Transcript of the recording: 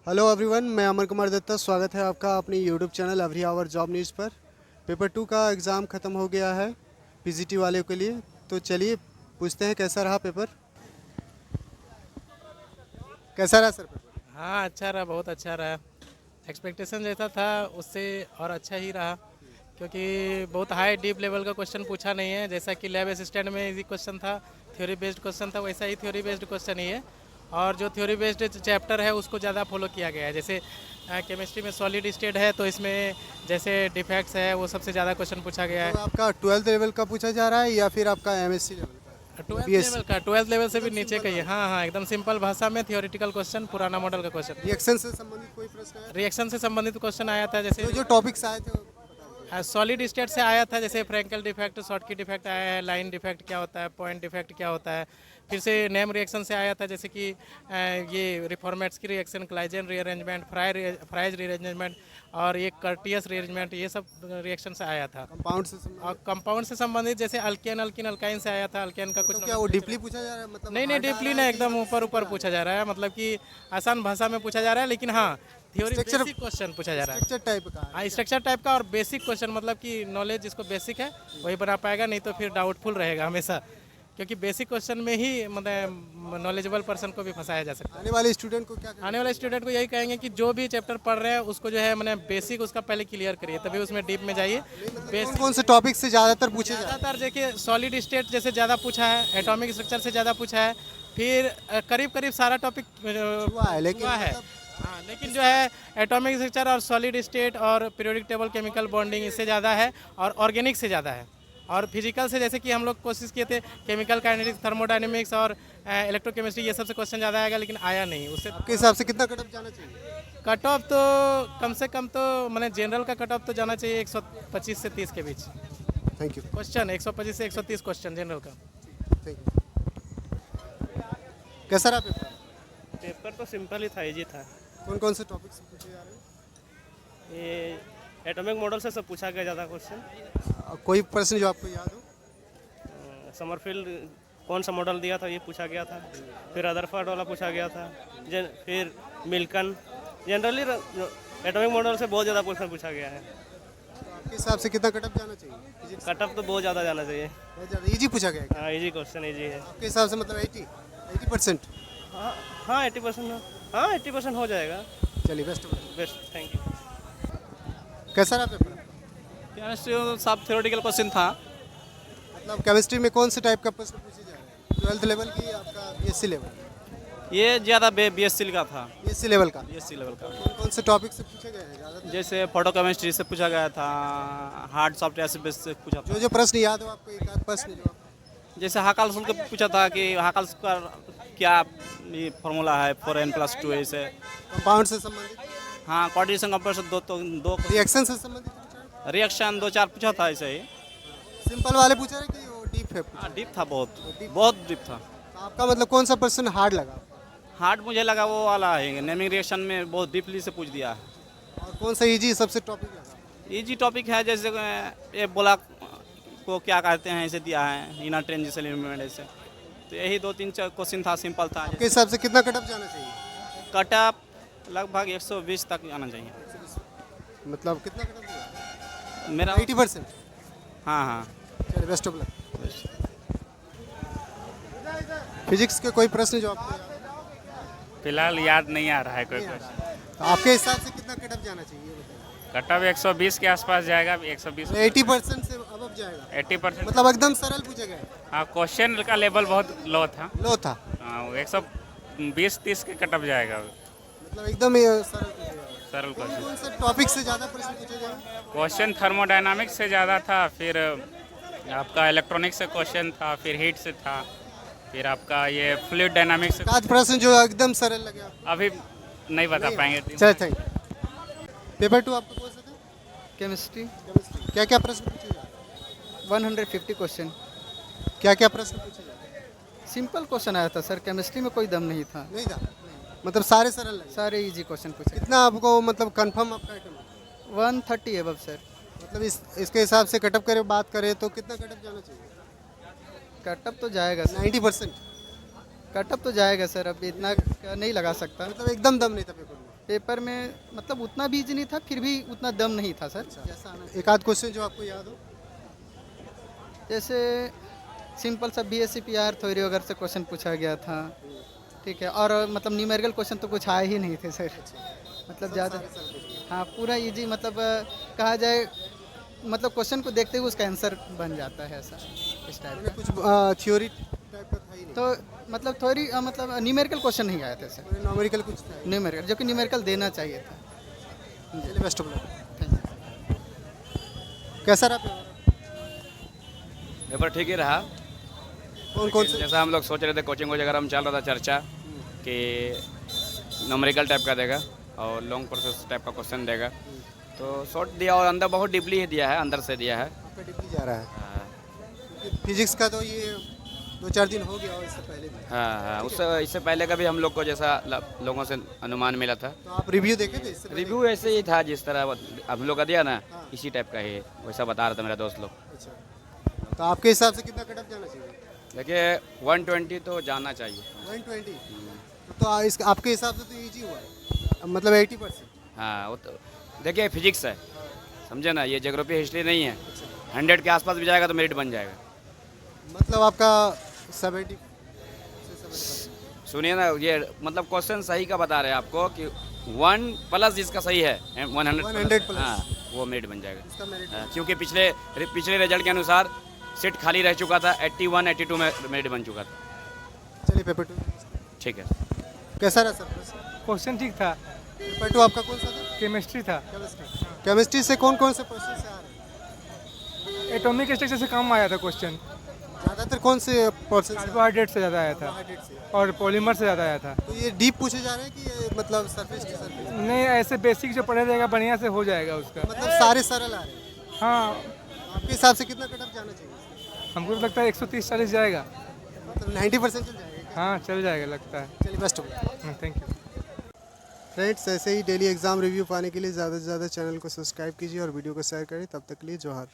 Hello everyone, मैं अमर कुमार दत्ता। स्वागत है आपका अपने YouTube channel every hour job news पर। पेपर 2 का एग्ज़ाम ख़त्म हो गया है पीजीटी वाले के लिए। तो चलिए पूछते हैं कैसा रहा पेपर। कैसा रहा सर पेपर? हाँ, अच्छा रहा, बहुत अच्छा रहा। एक्सपेक्टेशन जैसा था उससे और अच्छा ही रहा, क्योंकि बहुत हाई डीप लेवल का क्वेश्चन पूछा नहीं है। जैसा कि लैब असिस्टेंट में इजी क्वेश्चन था, थ्योरी बेस्ड क्वेश्चन था, वैसा ही थ्योरी बेस्ड क्वेश्चन ही है। और जो थ्योरी बेस्ड चैप्टर है उसको ज़्यादा फॉलो किया गया है। जैसे केमिस्ट्री में सॉलिड स्टेट है, तो इसमें जैसे डिफेक्ट्स है वो सबसे ज़्यादा क्वेश्चन पूछा गया है। तो आपका 12th लेवल का पूछा जा रहा है या फिर आपका एमएससी लेवल का? बीएससी? ट्वेल्थ लेवल से भी नीचे का ही है। हाँ हाँ, एकदम सिंपल भाषा में थियोरेटिकल क्वेश्चन, पुराना मॉडल का क्वेश्चन। रिएक्शन से संबंधित कोई प्रश्न है? रिएक्शन से संबंधित क्वेश्चन आया था, जैसे जो टॉपिक्स आए थे सॉलिड स्टेट से आया था। जैसे फ्रैंकल डिफेक्ट, शॉर्टकी डिफेक्ट आया है, लाइन डिफेक्ट क्या होता है, पॉइंट डिफेक्ट क्या होता है। फिर से नेम रिएक्शन से आया था, जैसे कि ये रिफॉर्मेट्स की रिएक्शन, क्लाइजेन रीअरेंजमेंट, फ्राइज रीअरेंजमेंट और ये कर्टियस रीअरेंजमेंट, ये सब रिएक्शन से आया था। कंपाउंड से और कंपाउंड से संबंधित जैसे अल्केन, अल्किन, अल्काइन से आया था। अल्केन का कुछ क्या वो डीपली पूछा जा रहा है? मतलब नहीं, डीपली नहीं, एकदम ऊपर ऊपर पूछा जा रहा है। मतलब कि आसान भाषा में पूछा जा रहा है, लेकिन हाँ थ्योरी Structure- बेसिक क्वेश्चन पूछा जा रहा है। स्ट्रक्चर टाइप का है। हाँ, स्ट्रक्चर टाइप का और बेसिक क्वेश्चन, मतलब कि नॉलेज जिसको बेसिक है वही बना पाएगा, नहीं तो फिर डाउटफुल रहेगा हमेशा। क्योंकि बेसिक क्वेश्चन में ही मतलब नॉलेजेबल पर्सन को भी फंसाया जा सकता है। आने वाले स्टूडेंट को क्या आने वाले स्टूडेंट को यही कहेंगे कि जो भी चैप्टर पढ़ रहे हैं उसको जो है मैंने बेसिक उसका पहले क्लियर करिए, तभी उसमें डीप में जाइए। कौन कौन से टॉपिक से ज़्यादातर पूछे जा रहे हैं? ज़्यादातर देखिए सॉलिड स्टेट जैसे ज़्यादा पूछा है, एटॉमिक स्ट्रक्चर से ज़्यादा पूछा है, फिर करीब करीब सारा टॉपिक हुआ है, लेकिन हुआ है। हाँ, लेकिन जो है एटॉमिक स्ट्रक्चर और सॉलिड स्टेट और पीरियोडिक टेबल, केमिकल बॉन्डिंग, इससे ज़्यादा है और ऑर्गेनिक से ज़्यादा है। और फिजिकल से जैसे कि हम लोग कोशिश किए थे केमिकल काइनेटिक्स, थर्मोडायनेमिक्स और इलेक्ट्रोकेमिस्ट्री, ये सबसे क्वेश्चन ज़्यादा आएगा, लेकिन आया नहीं उससे। आपके हिसाब से कितना कट ऑफ जाना चाहिए? कट ऑफ तो कम से कम तो मैंने जनरल का कट ऑफ तो जाना चाहिए 125 से 30 के बीच। Thank you. क्वेश्चन 125 से 130 क्वेश्चन जनरल का। Thank you. कैसा रहा पेपर? पेपर तो सिंपल ही था, इजी था। कौन कौन से टॉपिक से पूछे जा रहे ये एटॉमिक मॉडल से सब पूछा गया ज़्यादा क्वेश्चन। हैं? कोई प्रश्न जो आपको याद हो? समरफील्ड कौन सा मॉडल दिया था ये पूछा गया था। फिर रदरफोर्ड वाला पूछा गया था। फिर मिल्कन। जनरली एटॉमिक मॉडल से बहुत ज़्यादा क्वेश्चन पूछा गया है। तो आपके हिसाब से कितना कट ऑफ जाना चाहिए? कट ऑफ तो बहुत ज़्यादा जाना चाहिए। बहुत ज़्यादा इजी पूछा गया है क्या? हाँ, इजी क्वेश्चन इजी है। आपके हिसाब से मतलब 80%? हाँ हाँ, 80%। हाँ, 80% हो जाएगा। चलिए, best of luck. Best, thank you. कैसा रहा पेपर? केमिस्ट्री सब थ्योरेटिकल क्वेश्चन था। मतलब केमिस्ट्री में कौन से टाइप का प्रश्न पूछे जा रहे हैं? 12th लेवल की आपका बीएससी लेवल? ये ज़्यादा बीएससी का था। बीएससी लेवल का? बीएससी लेवल का कौन कौन से टॉपिक से पूछे गए हैं ज़्यादा? जैसे फोटो केमिस्ट्री से पूछा गया था, हार्ड सॉफ्टवेयर से बेस से पूछा था। जो प्रश्न याद हो आपको, एक आध प्रश्न जो आप जैसे हाकाल का पूछा था कि हाकाल का क्या ये फॉर्मूला है 4n+2 ऐसे। कंपाउंड से संबंधित, हाँ, कोऑर्डिनेशन कंपेयर दो रिएक्शन से संबंधित पूछा है? रिएक्शन 2-4 पूछा था ऐसे ही। सिंपल वाले पूछा है कि वो डीप है? हाँ, डीप था, बहुत डीप था। तो आपका मतलब कौन सा प्रश्न हार्ड लगा? हार्ड मुझे लगा वो वाला है, नेमिंग रिएक्शन में बहुत डीपली से पूछ दिया है। और कौन सा इजी सबसे टॉपिक लगा? इजी टॉपिक है, जैसे ये बोला को क्या कहते हैं ऐसे दिया है, इनर ट्रांजिशन एलिमेंट ऐसे। तो यही 2-3 क्वेश्चन था, सिंपल था। आपके हिसाब से कितना कट ऑफ जाना चाहिए? कट ऑफ लगभग 120 तक आना चाहिए। मतलब कितना कट ऑफ दिया? मेरा 80%? हाँ हाँ। चलिए, बेस्ट ऑफ लक। फिजिक्स के कोई प्रश्न जो आपको याद हो? फिलहाल याद नहीं आ रहा है कोई क्वेश्चन। तो आपके हिसाब से कितना कट ऑफ जाना चाहिए ये बताइए? कट ऑफ 120 के आसपास जाएगा। 120 तो 80% से अब जाएगा? 80%। मतलब एकदम सरल पूछे गए? हाँ, क्वेश्चन का लेवल बहुत लो था। लो था? हाँ, 120-30 के कट ऑफ जाएगा। मतलब एकदम ही सरल पूछे गए? सरल क्वेश्चन। कौन सा टॉपिक से ज़्यादा प्रश्न पूछे गए? क्वेश्चन थर्मोडायनामिक्स से ज़्यादा था, फिर आपका इलेक्ट्रॉनिक्स से क्वेश्चन था, फिर हीट से था, फिर आपका ये फ्लूइड डायनामिक्स से। आध प्रश्न जो एकदम सरल लगे आपको? अभी नहीं बता पाएंगे। चलिए, थैंक यू। पेपर 2 आपको कौन सा था? Chemistry chemistry. क्या क्या प्रश्न पूछे गए? 150 क्वेश्चन। क्या क्या प्रश्न पूछे गए? सिंपल क्वेश्चन आया था सर, केमिस्ट्री में कोई दम नहीं था। नहीं था? मतलब सारे सरल लगे? सारे इजी क्वेश्चन पूछे। कितना आपको मतलब कंफर्म आपका आइटम? 130 above sir. मतलब इसके हिसाब से कटअप करें, बात करें तो कितना कटअप जाना चाहिए? कटअप तो जाएगा सर। 90%? कटअप तो जाएगा सर, अब इतना नहीं लगा सकता। मतलब एकदम दम नहीं था पेपर में? पेपर में मतलब उतना भी इजी नहीं था, फिर भी उतना दम नहीं था सर। जैसा आना एक आध क्वेश्चन जो आपको याद हो। जैसे सिंपल सा BSc-PR थ्योरी वगैरह से क्वेश्चन पूछा गया था, ठीक है। और मतलब न्यूमेरिकल क्वेश्चन तो कुछ आए ही नहीं थे सर, मतलब ज़्यादा। हाँ, पूरा इजी, मतलब कहा जाए मतलब क्वेश्चन को देखते हुए उसका आंसर बन जाता है ऐसा, इस टाइप मैंने का। कुछ थ्योरी टाइप का था ही नहीं, तो मतलब थ्योरी मतलब न्यूमेरिकल क्वेश्चन नहीं आए थे सर, नॉमेरिकल कुछ था ही न्यूमेरिकल, जो कि न्यूमेरिकल देना चाहिए था। नहीं। चलिए best of luck. Thank you. कैसा रहा पेपर? पेपर ठीक ही रहा। कौन कौन से? जैसा हम लोग सोच रहे थे, कोचिंग वगैरह में चल रहा था चर्चा कि न्यूमेरिकल टाइप का देगा और लॉन्ग प्रोसेस टाइप का क्वेश्चन देगा, तो शॉर्ट दिया और अंदर बहुत डीपली ही दिया है, अंदर से दिया है। आपका डिग्री जा रहा है हाँ क्योंकि फिजिक्स का तो ये 2-4 दिन हो गया और इससे पहले भी। हाँ, इससे पहले का भी हम लोग को जैसा लोगों से अनुमान मिला था। तो आप रिव्यू देखे थे इससे पहले? रिव्यू ऐसे ही था जिस तरह हम लोग का दिया ना, इसी टाइप का ही वैसा बता रहा था मेरा दोस्त लोग। अच्छा, तो आपके हिसाब से कितना कट ऑफ जाना चाहिए? देखिए 120 तो जाना चाहिए। 120। तो इस आपके हिसाब से तो इजी हुआ है, मतलब 80%। हाँ, वो तो देखिए फिजिक्स है, समझे ना, ये ज्योग्राफी हिस्ट्री नहीं है। 100 के आसपास भी जाएगा तो मेरिट बन जाएगा। मतलब आपका 70। सुनिए ना, ये मतलब क्वेश्चन सही का बता रहे हैं आपको कि 1 प्लस जिसका सही है 100 प्लस। हाँ, वो मेरिट बन जाएगा। इसका मेरिट। हाँ, क्योंकि पिछले रिजल्ट के अनुसार सीट खाली रह चुका था, 81 82 में मेरिट बन चुका था। चलिए पेपर 2 ठीक है। कैसा रहा सर? क्वेश्चन ठीक था, पेपर 2 आपका कौन सा था? केमिस्ट्री था। केमिस्ट्री से कौन कौन से क्वेश्चन से आ रहे हैं? एटॉमिक स्ट्रक्चर से कम आया था क्वेश्चन, ज़्यादातर कौन से पर्सन से? कार्बोहाइड्रेट से ज़्यादा आया था कार्बोहाइड्रेट से। और पॉलीमर से ज़्यादा आया था। तो ये डीप पूछे जा रहे हैं कि ये मतलब सरफेस टू सरफेस? नहीं, ऐसे बेसिक जो पढ़ा जाएगा बढ़िया से हो जाएगा उसका। मतलब सारे सरल आ रहे हैं। हाँ, आपके हिसाब से कितना कट ऑफ जाना चाहिए? हमको तो लगता है 130-40 जाएगा। मतलब 90% चल जाएगा क्या? हाँ, चल जाएगा लगता है। चलिए best of luck. Thank you. Friends, ऐसे ही डेली एग्जाम रिव्यू पाने के लिए ज़्यादा से ज़्यादा चैनल को सब्सक्राइब कीजिए और वीडियो को शेयर करें। तब तक के लिए जोहार।